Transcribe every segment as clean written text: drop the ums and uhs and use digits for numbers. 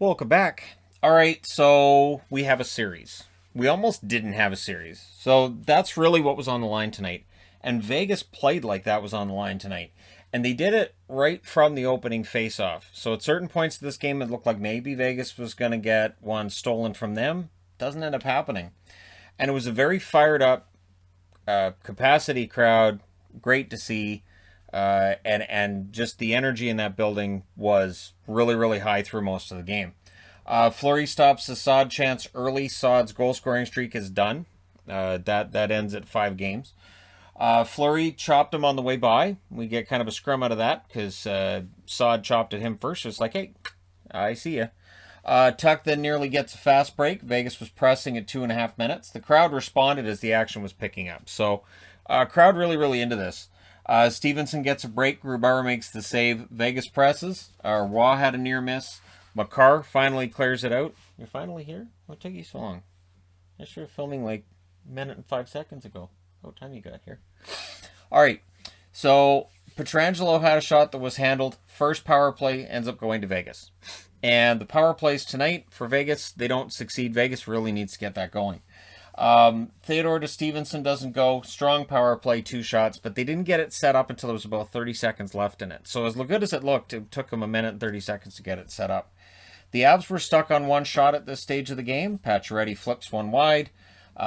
Welcome back. All right, so we have a series. We almost didn't have a series. So that's really what was on the line tonight. And Vegas played like that was on the line tonight. And they did it right from the opening face-off. So at certain points of this game, it looked like maybe Vegas was going to get one stolen from them. Doesn't end up happening. And it was a very fired up capacity crowd. Great to see. And just the energy in that building was really, really high through most of the game. Fleury stops the Sod chance early. Sod's goal scoring streak is done. That ends at 5 games. Fleury chopped him on the way by. We get kind of a scrum out of that because Sod chopped at him first. It's like, hey, I see ya. Tuck then nearly gets a fast break. Vegas was pressing at 2.5 minutes. The crowd responded as the action was picking up. So, crowd really, really into this. Stevenson gets a break. Grubauer makes the save. Vegas presses. Waugh had a near miss. Makar finally clears it out. You're finally here? What took you so long? I started filming like a minute and 5 seconds ago. What time you got here? All right. So Pietrangelo had a shot that was handled. First power play ends up going to Vegas. And the power plays tonight for Vegas, they don't succeed. Vegas really needs to get that going. Theodore to Stevenson doesn't go. Strong power play, 2 shots, but they didn't get it set up until there was about 30 seconds left in it. So as good as it looked, it took them a minute and 30 seconds to get it set up. The Avs were stuck on 1 shot at this stage of the game. Pacioretty flips 1 wide.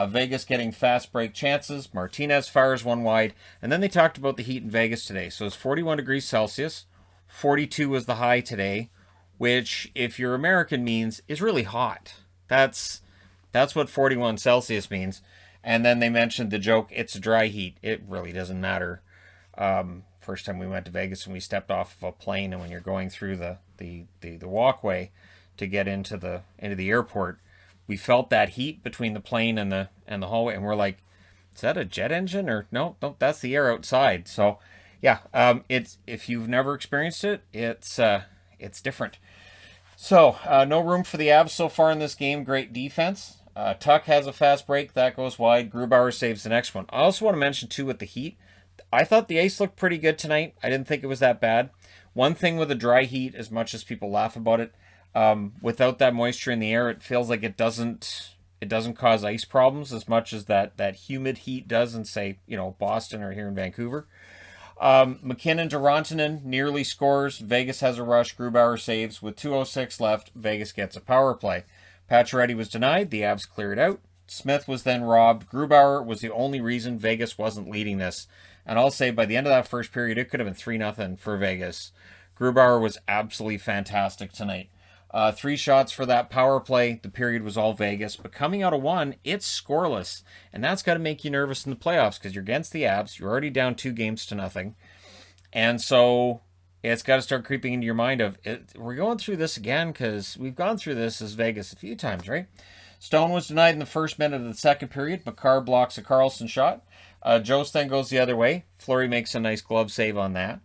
Vegas getting fast break chances. Martinez fires 1 wide. And then they talked about the heat in Vegas today. So it's 41 degrees Celsius. 42 was the high today, which, if you're American, means is really hot. That's what 41 Celsius means. And then they mentioned the joke, it's a dry heat. It really doesn't matter. First time we went to Vegas and we stepped off of a plane, and when you're going through the walkway to get into the airport, we felt that heat between the plane and the hallway, and we're like, is that a jet engine? Or no, that's the air outside. So yeah, it's, if you've never experienced it, it's different. So no room for the Avs so far in this game. Great defense. Tuck has a fast break. That goes wide. Grubauer saves the next one. I also want to mention, too, with the heat, I thought the ice looked pretty good tonight. I didn't think it was that bad. One thing with a dry heat, as much as people laugh about it, without that moisture in the air, it feels like it doesn't cause ice problems as much as that humid heat does in, say, Boston or here in Vancouver. McKinnon to Rantanen nearly scores. Vegas has a rush. Grubauer saves. With 2:06 left, Vegas gets a power play. Pacioretty was denied. The Avs cleared out. Smith was then robbed. Grubauer was the only reason Vegas wasn't leading this. And I'll say by the end of that first period, it could have been 3-0 for Vegas. Grubauer was absolutely fantastic tonight. 3 shots for that power play. The period was all Vegas. But coming out of 1, it's scoreless. And that's got to make you nervous in the playoffs because you're against the Avs. You're already down 2-0. And so it's got to start creeping into your mind of, we're going through this again because we've gone through this as Vegas a few times, right? Stone was denied in the first minute of the second period. Makar blocks a Karlsson shot. Jost then goes the other way. Fleury makes a nice glove save on that.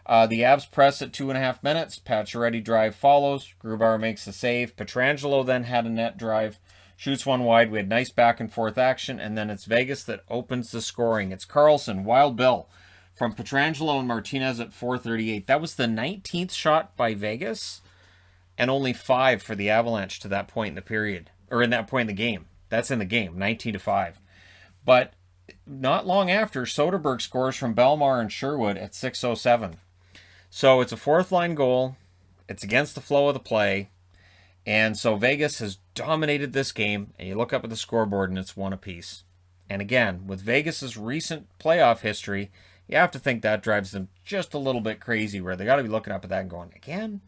The Avs press at 2.5 minutes. Pacioretty drive follows. Grubauer makes the save. Pietrangelo then had a net drive. Shoots 1 wide. We had nice back and forth action. And then it's Vegas that opens the scoring. It's Karlsson, Wild Bill, from Pietrangelo and Martinez at 4:38. That was the 19th shot by Vegas and only 5 for the Avalanche to that point in the period. Or in that point in the game. That's in the game, 19-5. But not long after, Soderberg scores from Belmar and Sherwood at 6:07. So it's a 4th-line goal. It's against the flow of the play. And so Vegas has dominated this game. And you look up at the scoreboard and it's 1 apiece. And again, with Vegas's recent playoff history, you have to think that drives them just a little bit crazy, where they got to be looking up at that and going, again?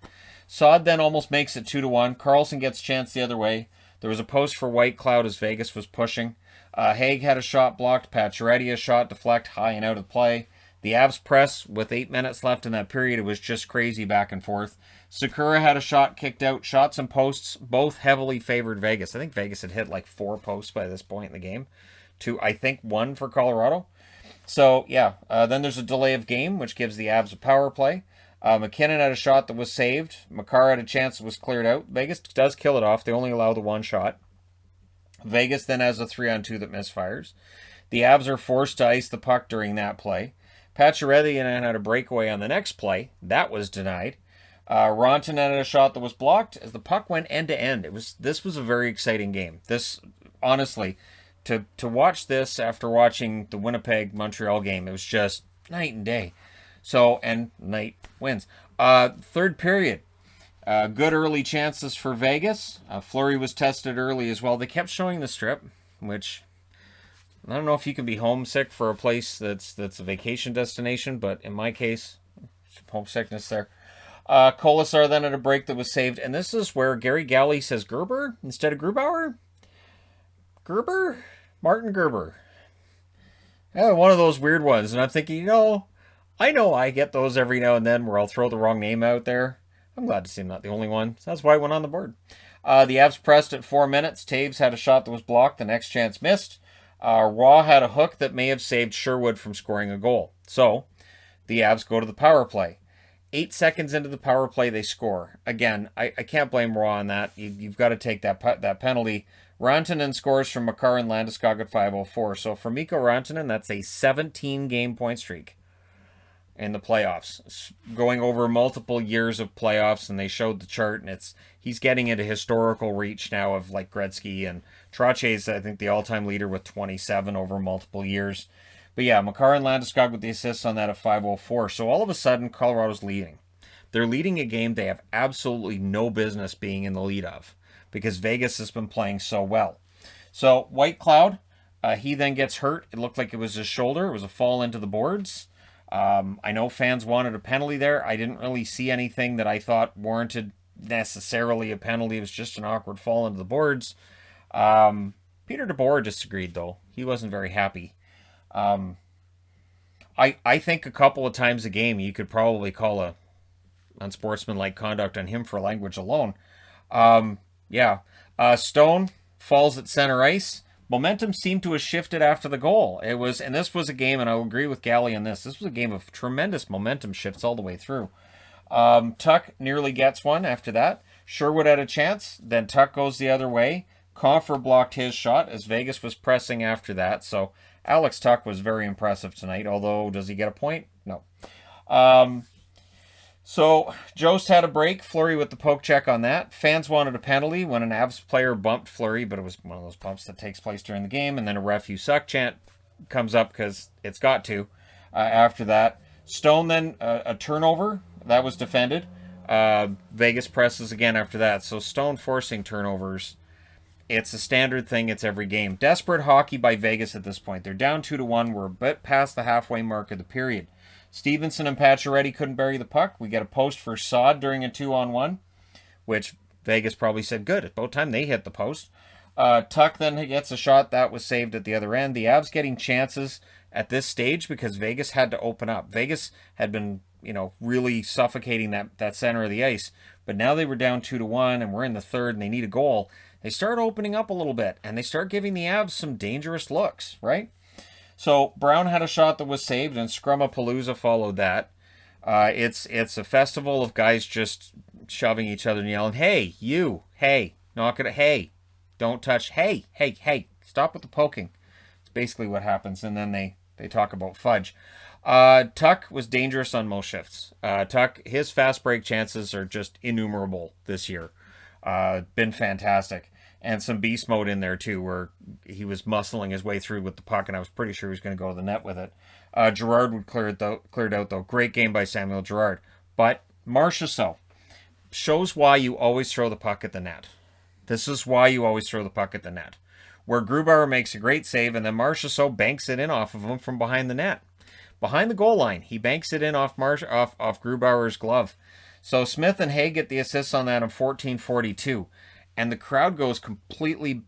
Sod then almost makes it 2-1. Karlsson gets a chance the other way. There was a post for White Cloud as Vegas was pushing. Haig had a shot blocked. Pacioretty a shot deflect high and out of play. The Avs press with 8 minutes left in that period. It was just crazy back and forth. Sakura had a shot kicked out. Shots and posts both heavily favored Vegas. I think Vegas had hit like 4 posts by this point in the game. I think 1 for Colorado. So, yeah, then there's a delay of game, which gives the Avs a power play. McKinnon had a shot that was saved. Makar had a chance that was cleared out. Vegas does kill it off. They only allow the 1 shot. Vegas then has a 3-on-2 that misfires. The Avs are forced to ice the puck during that play. Pacioretty then had a breakaway on the next play. That was denied. Ronton had a shot that was blocked as the puck went end to end. This was a very exciting game. This, honestly, to watch this after watching the Winnipeg Montreal game, it was just night and day. So, and night wins. Third period. Good early chances for Vegas. Fleury was tested early as well. They kept showing the strip, which I don't know if you can be homesick for a place that's a vacation destination, but in my case, homesickness there. Colasar then had a break that was saved, and this is where Gary Galley says Gerber instead of Grubauer. Gerber? Martin Gerber. Yeah, one of those weird ones, and I'm thinking, I know I get those every now and then where I'll throw the wrong name out there. I'm glad to see I'm not the only one. So that's why I went on the board. The Avs pressed at 4 minutes. Taves had a shot that was blocked. The next chance missed. Raw had a hook that may have saved Sherwood from scoring a goal. So the Avs go to the power play. 8 seconds into the power play, they score. Again, I can't blame Raw on that. You've got to take that penalty. Rantanen scores from Makar and Landeskog at 5:04. So for Mikko Rantanen, that's a 17-game point streak in the playoffs, going over multiple years of playoffs, and they showed the chart, and he's getting into historical reach now of like Gretzky, and Trotier's, I think, the all-time leader with 27 over multiple years. But yeah, Makar and Landeskog with the assists on that at 5:04. So all of a sudden, Colorado's leading. They're leading a game they have absolutely no business being in the lead of because Vegas has been playing so well. So White Cloud, he then gets hurt. It looked like it was his shoulder. It was a fall into the boards. I know fans wanted a penalty there. I didn't really see anything that I thought warranted necessarily a penalty. It was just an awkward fall into the boards. Peter DeBoer disagreed, though. He wasn't very happy. I think a couple of times a game you could probably call a unsportsmanlike conduct on him for language alone. Stone falls at center ice. Momentum seemed to have shifted after the goal. And this was a game, and I'll agree with Galley on this. This was a game of tremendous momentum shifts all the way through. Tuck nearly gets one after that. Sherwood had a chance. Then Tuck goes the other way. Compher blocked his shot as Vegas was pressing after that. So Alex Tuck was very impressive tonight. Although, does he get a point? No. So Jost had a break. Fleury with the poke check on that. Fans wanted a penalty when an Avs player bumped Fleury, but it was one of those bumps that takes place during the game. And then a ref you suck chant comes up because it's got to. After that, Stone then a turnover that was defended. Vegas presses again after that. So Stone forcing turnovers. It's a standard thing. It's every game. Desperate hockey by Vegas at this point. They're down 2-1. We're a bit past the halfway mark of the period. Stevenson and Pacioretty couldn't bury the puck. We get a post for Saad during a 2-on-1, which Vegas probably said, good. It's about time they hit the post. Tuck then gets a shot. That was saved at the other end. The Avs getting chances at this stage because Vegas had to open up. Vegas had been, really suffocating that center of the ice. But now they were down 2-1, and we're in the third, and they need a goal. They start opening up a little bit, and they start giving the Avs some dangerous looks, right? So Brown had a shot that was saved, and Scrummapalooza followed that. It's a festival of guys just shoving each other and yelling, hey, you, hey, knock it, hey, don't touch, hey, stop with the poking. It's basically what happens, and then they talk about fudge. Tuck was dangerous on most shifts. Tuck, his fast break chances are just innumerable this year. Been fantastic. And some beast mode in there, too, where he was muscling his way through with the puck, and I was pretty sure he was going to go to the net with it. Girard would clear it out, though. Great game by Samuel Girard. But Marchessault shows why you always throw the puck at the net. This is why you always throw the puck at the net. Where Grubauer makes a great save, and then Marchessault banks it in off of him from behind the net. Behind the goal line, he banks it in off Grubauer's glove. So Smith and Hay get the assists on that in 14:42. And the crowd goes completely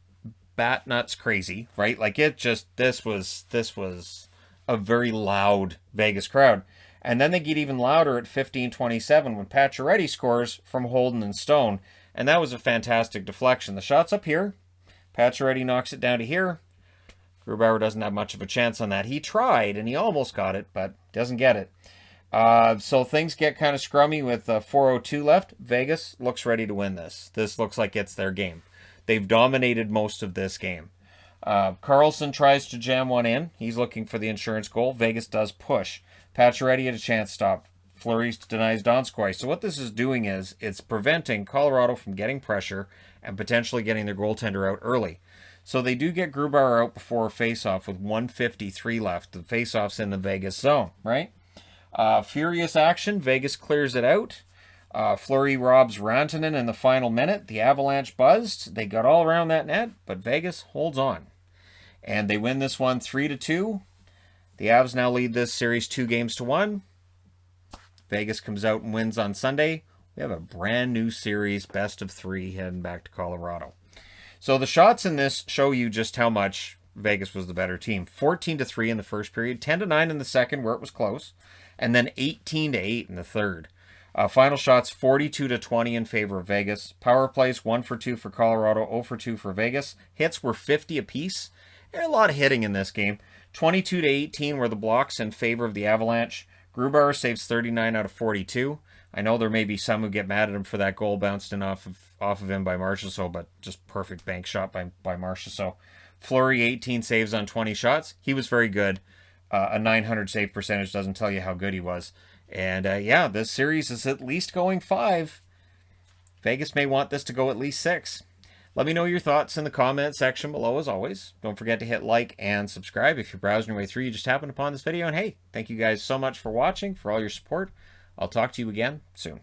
bat nuts crazy, right? Like this was a very loud Vegas crowd. And then they get even louder at 15:27 when Pacioretty scores from Holden and Stone. And that was a fantastic deflection. The shot's up here. Pacioretty knocks it down to here. Grubauer doesn't have much of a chance on that. He tried, and he almost got it, but doesn't get it. So things get kind of scrummy with 4:02 left. Vegas looks ready to win this. This looks like it's their game. They've dominated most of this game. Carlson tries to jam one in. He's looking for the insurance goal. Vegas does push. Pacioretty had a chance stop Fleury denies Donskoy. So what this is doing is it's preventing Colorado from getting pressure and potentially getting their goaltender out early. So they do get Grubauer out before a faceoff with 1:53 left. The faceoff's in the Vegas zone, right? Furious action. Vegas clears it out. Fleury robs Rantanen in the final minute. The Avalanche buzzed. They got all around that net, but Vegas holds on. And they win this one 3-2. The Avs now lead this series 2-1. Vegas comes out and wins on Sunday. We have a brand new series, best of 3, heading back to Colorado. So the shots in this show you just how much Vegas was the better team. 14-3 in the first period, 10-9 in the second where it was close, and then 18-8 in the third. Final shots 42-20 in favor of Vegas. Power plays 1 for 2 for Colorado, 0 for 2 for Vegas. Hits were 50 apiece. There's a lot of hitting in this game. 22-18 were the blocks in favor of the Avalanche. Grubauer saves 39 out of 42. I know there may be some who get mad at him for that goal bounced in off of him by Marchessault, but just perfect bank shot by Marchessault. Fleury 18 saves on 20 shots. He was very good. A 900 save percentage doesn't tell you how good he was. And yeah, this series is at least going 5. Vegas may want this to go at least 6. Let me know your thoughts in the comment section below as always. Don't forget to hit like and subscribe if you're browsing your way through. You just happened upon this video. And hey, thank you guys so much for watching, for all your support. I'll talk to you again soon.